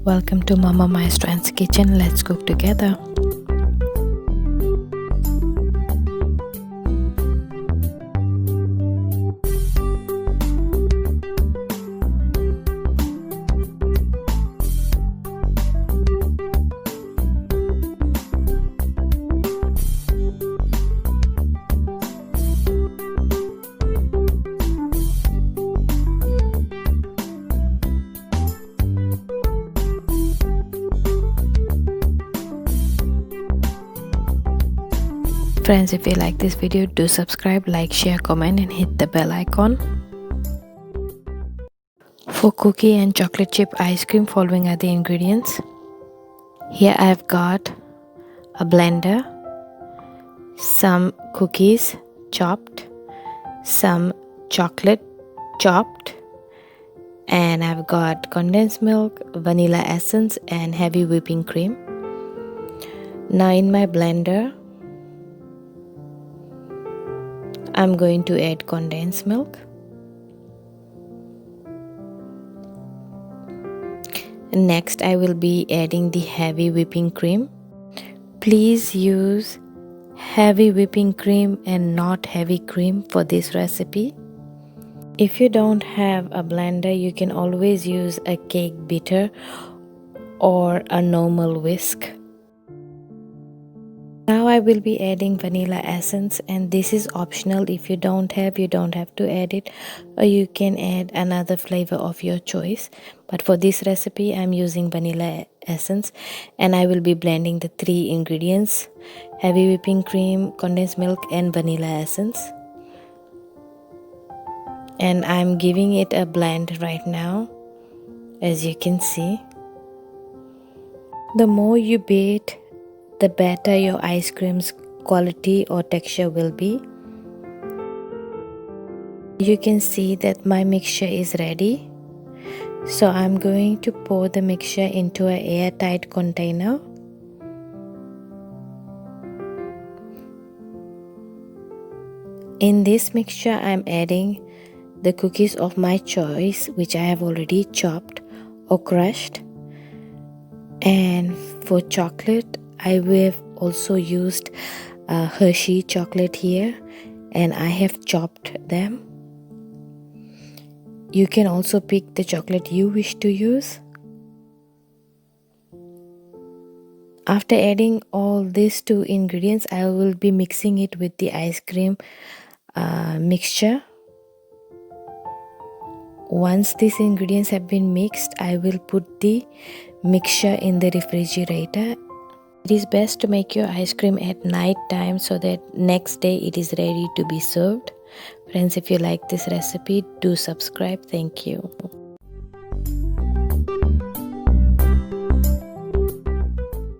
Welcome to Mama Maestro's kitchen. Let's cook together. Friends, if you like this video, do subscribe, like, share, comment and hit the bell icon. For cookie and chocolate chip ice cream, following are the ingredients. Here I have got a blender, some cookies chopped, some chocolate chopped, and I've got condensed milk, vanilla essence and heavy whipping cream. Now in my blender, I'm going to add condensed milk. Next, I will be adding the heavy whipping cream. Please use heavy whipping cream and not heavy cream for this recipe. If you don't have a blender, you can always use a cake beater or a normal whisk. Now I will be adding vanilla essence, and this is optional. If you don't have, you don't have to add it, or you can add another flavor of your choice. But for this recipe I'm using vanilla essence, and I will be blending the three ingredients: heavy whipping cream, condensed milk and vanilla essence. And I'm giving it a blend right now, as you can see. The more you beat, the better your ice cream's quality or texture will be. You can see that my mixture is ready. So I'm going to pour the mixture into an airtight container. In this mixture, I'm adding the cookies of my choice, which I have already chopped or crushed. And for chocolate, I have also used Hershey chocolate here, and I have chopped them. You can also pick the chocolate you wish to use. After adding all these two ingredients, I will be mixing it with the ice cream mixture. Once these ingredients have been mixed, I will put the mixture in the refrigerator. It is best to make your ice cream at night time so that next day it is ready to be served. Friends, if you like this recipe, do subscribe. Thank you.